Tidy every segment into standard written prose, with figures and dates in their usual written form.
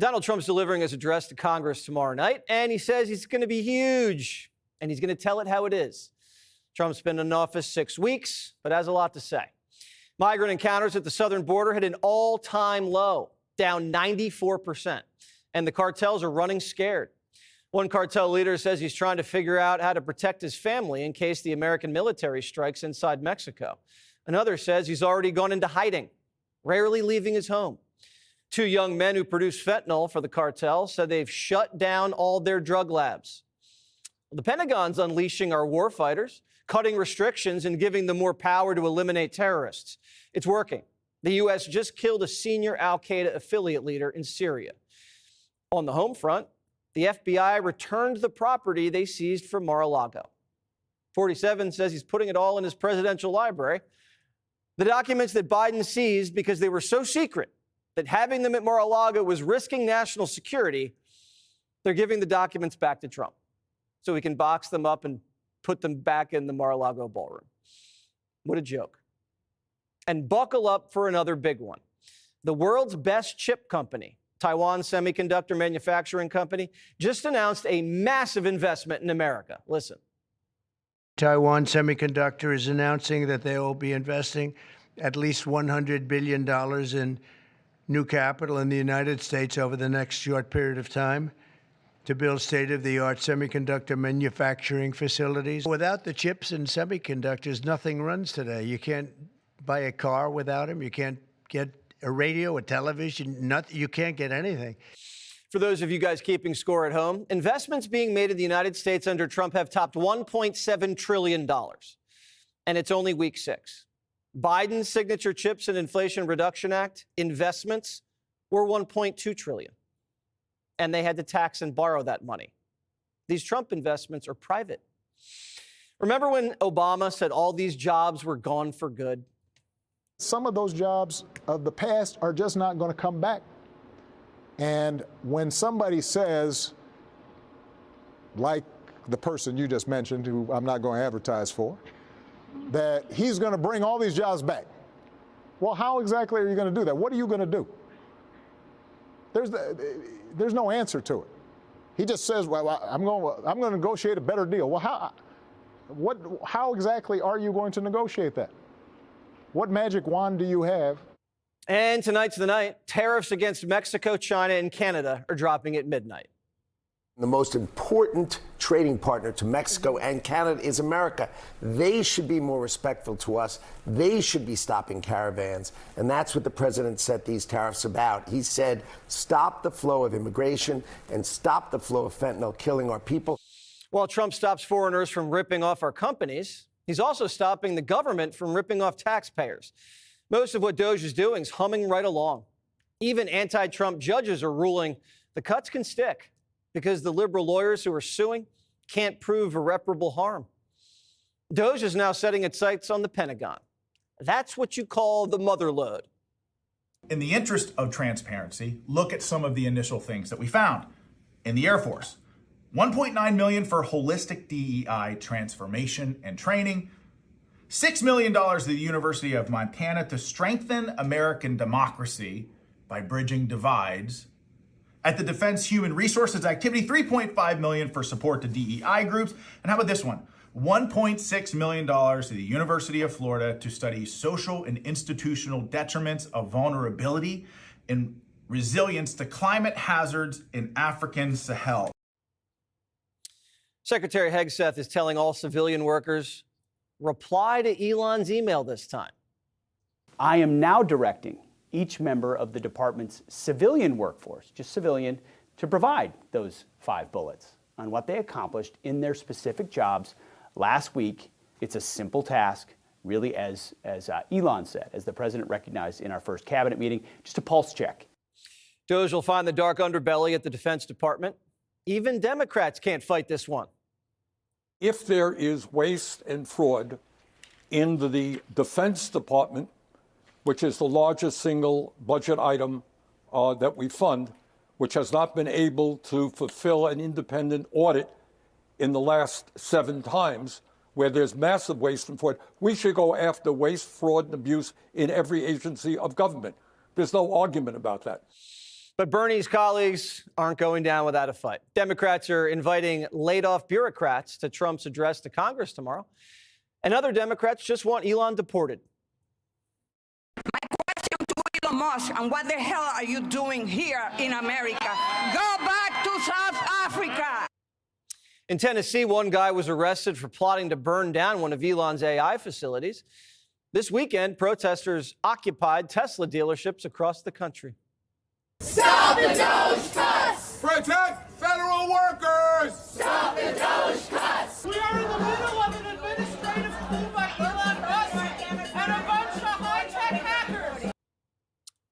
Donald Trump's delivering his address to Congress tomorrow night, and he says he's going to be huge, and he's going to tell it how it is. Trump's been in office 6 weeks, but has a lot to say. Migrant encounters at the southern border hit an all-time low, down 94%, and the cartels are running scared. One cartel leader says he's trying to figure out how to protect his family in case the American military strikes inside Mexico. Another says he's already gone into hiding, rarely leaving his home. 2 young men who produce fentanyl for the cartel said they've shut down all their drug labs. The Pentagon's unleashing our warfighters, cutting restrictions and giving them more power to eliminate terrorists. It's working. The U.S. just killed a senior al-Qaeda affiliate leader in Syria. On the home front, the FBI returned the property they seized from Mar-a-Lago. 47 says he's putting it all in his presidential library. The documents that Biden seized because they were so secret that having them at Mar-a-Lago was risking national security, they're giving the documents back to Trump so he can box them up and put them back in the Mar-a-Lago ballroom. What a joke. And buckle up for another big one. The world's best chip company, Taiwan Semiconductor Manufacturing Company, just announced a massive investment in America. Listen. Taiwan Semiconductor is announcing that they will be investing at least $100 billion in new capital in the United States over the next short period of time to build state-of-the-art semiconductor manufacturing facilities. Without the chips and semiconductors, nothing runs today. You can't buy a car without them. You can't get a radio, a television, you can't get anything. For those of you guys keeping score at home, investments being made in the United States under Trump have topped $1.7 trillion. And it's only week 6. Biden's signature Chips and Inflation Reduction Act investments were $1.2 trillion. And they had to tax and borrow that money. These Trump investments are private. Remember when Obama said all these jobs were gone for good? Some of those jobs of the past are just not going to come back. And when somebody says, like the person you just mentioned, who I'm not going to advertise for, that he's going to bring all these jobs back. Well, how exactly are you going to do that? What are you going to do? There's no answer to it. He just says, well, I'm going to negotiate a better deal. Well, how exactly are you going to negotiate that? What magic wand do you have? And tonight's the night. Tariffs against Mexico, China, and Canada are dropping at midnight. The most important trading partner to Mexico and Canada is America. They should be more respectful to us. They should be stopping caravans. And that's what the president set these tariffs about. He said, stop the flow of immigration and stop the flow of fentanyl killing our people. While Trump stops foreigners from ripping off our companies, he's also stopping the government from ripping off taxpayers. Most of what DOGE is doing is humming right along. Even anti-Trump judges are ruling the cuts can stick because the liberal lawyers who are suing can't prove irreparable harm. DOGE is now setting its sights on the Pentagon. That's what you call the mother lode. In the interest of transparency, look at some of the initial things that we found. In the Air Force, $1.9 million for holistic DEI transformation and training, $6 million to the University of Montana to strengthen American democracy by bridging divides. At the Defense Human Resources Activity, $3.5 million for support to DEI groups. And how about this one? $1.6 million to the University of Florida to study social and institutional detriments of vulnerability and resilience to climate hazards in African Sahel. Secretary Hegseth is telling all civilian workers, reply to Elon's email this time. I am now directing each member of the department's civilian workforce, just civilian, to provide those 5 bullets on what they accomplished in their specific jobs last week. It's a simple task, really, as Elon said, as the president recognized in our first cabinet meeting, just a pulse check. DOGE will find the dark underbelly at the Defense Department. Even Democrats can't fight this one. If there is waste and fraud in the Defense Department, which is the largest single budget item that we fund, which has not been able to fulfill an independent audit in the last 7 times, where there's massive waste and fraud, we should go after waste, fraud, and abuse in every agency of government. There's no argument about that. But Bernie's colleagues aren't going down without a fight. Democrats are inviting laid-off bureaucrats to Trump's address to Congress tomorrow. And other Democrats just want Elon deported. My question to Elon Musk, and what the hell are you doing here in America? Go back to South Africa. In Tennessee, one guy was arrested for plotting to burn down one of Elon's AI facilities. This weekend, protesters occupied Tesla dealerships across the country. Stop the DOGE cuts! Protect federal workers! Stop the DOGE cuts! We are in the middle of an administrative coup by Elon Musk and a bunch of high-tech hackers.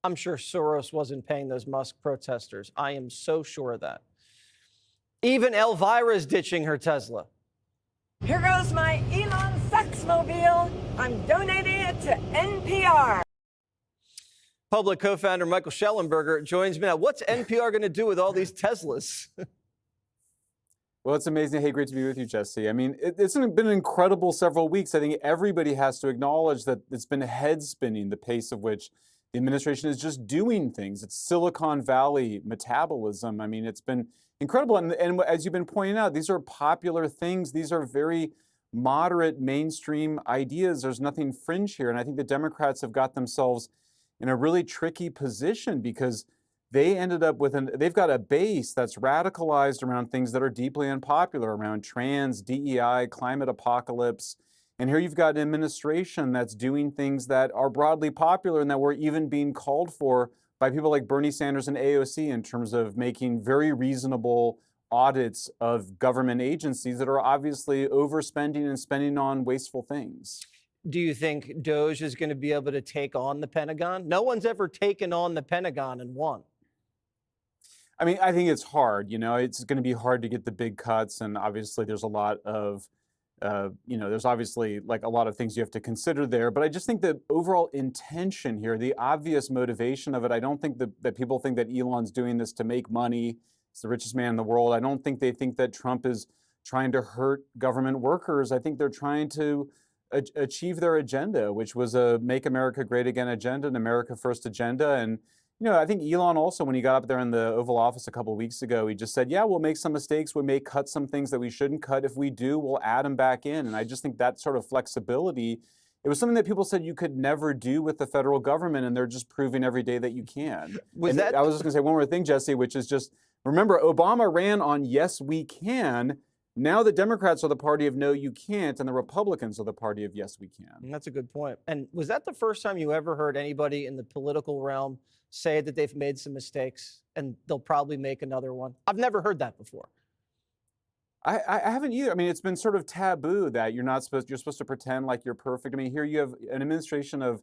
I'm sure Soros wasn't paying those Musk protesters. I am so sure of that. Even Elvira's ditching her Tesla. Here goes my Elon Sexmobile. I'm donating it to NPR. Public co-founder Michael Shellenberger joins me now. What's NPR going to do with all these Teslas? Well, it's amazing. Hey, great to be with you, Jesse. I mean, it's been an incredible several weeks. I think everybody has to acknowledge that it's been head spinning, the pace of which the administration is just doing things. It's Silicon Valley metabolism. I mean, it's been incredible. And as you've been pointing out, these are popular things. These are very moderate mainstream ideas. There's nothing fringe here. And I think the Democrats have got themselves in a really tricky position because they ended up with they've got a base that's radicalized around things that are deeply unpopular, around trans, DEI, climate apocalypse. And here you've got an administration that's doing things that are broadly popular and that were even being called for by people like Bernie Sanders and AOC in terms of making very reasonable audits of government agencies that are obviously overspending and spending on wasteful things. Do you think DOGE is going to be able to take on the Pentagon? No one's ever taken on the Pentagon and won. I mean, I think it's hard. You know, it's going to be hard to get the big cuts. And obviously there's a lot of, there's obviously like a lot of things you have to consider there. But I just think the overall intention here, the obvious motivation of it, I don't think that people think that Elon's doing this to make money. He's the richest man in the world. I don't think they think that Trump is trying to hurt government workers. I think they're trying to achieve their agenda, which was a Make America Great Again agenda, an America First agenda. And, I think Elon also, when he got up there in the Oval Office a couple of weeks ago, he just said, yeah, we'll make some mistakes. We may cut some things that we shouldn't cut. If we do, we'll add them back in. And I just think that sort of flexibility, it was something that people said you could never do with the federal government, and they're just proving every day that you can. I was just going to say one more thing, Jesse, which is just, remember, Obama ran on yes, we can. Now the Democrats are the party of no, you can't, and the Republicans are the party of yes, we can. And that's a good point. And was that the first time you ever heard anybody in the political realm say that they've made some mistakes and they'll probably make another one? I've never heard that before. I haven't either. I mean, it's been sort of taboo that you're supposed to pretend like you're perfect. I mean, here you have an administration of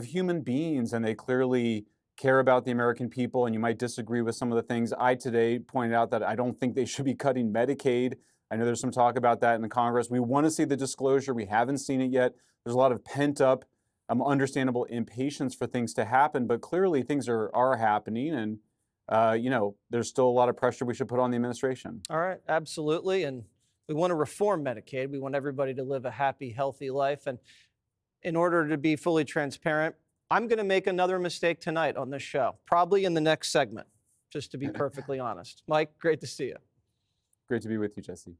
human beings, and they clearly care about the American people, and you might disagree with some of the things. I today pointed out that I don't think they should be cutting Medicaid. I know there's some talk about that in the Congress. We want to see the disclosure. We haven't seen it yet. There's a lot of pent-up, understandable impatience for things to happen, but clearly things are happening, and there's still a lot of pressure we should put on the administration. All right, absolutely, and we want to reform Medicaid. We want everybody to live a happy, healthy life, and in order to be fully transparent, I'm going to make another mistake tonight on this show, probably in the next segment, just to be perfectly honest. Mike, great to see you. Great to be with you, Jesse.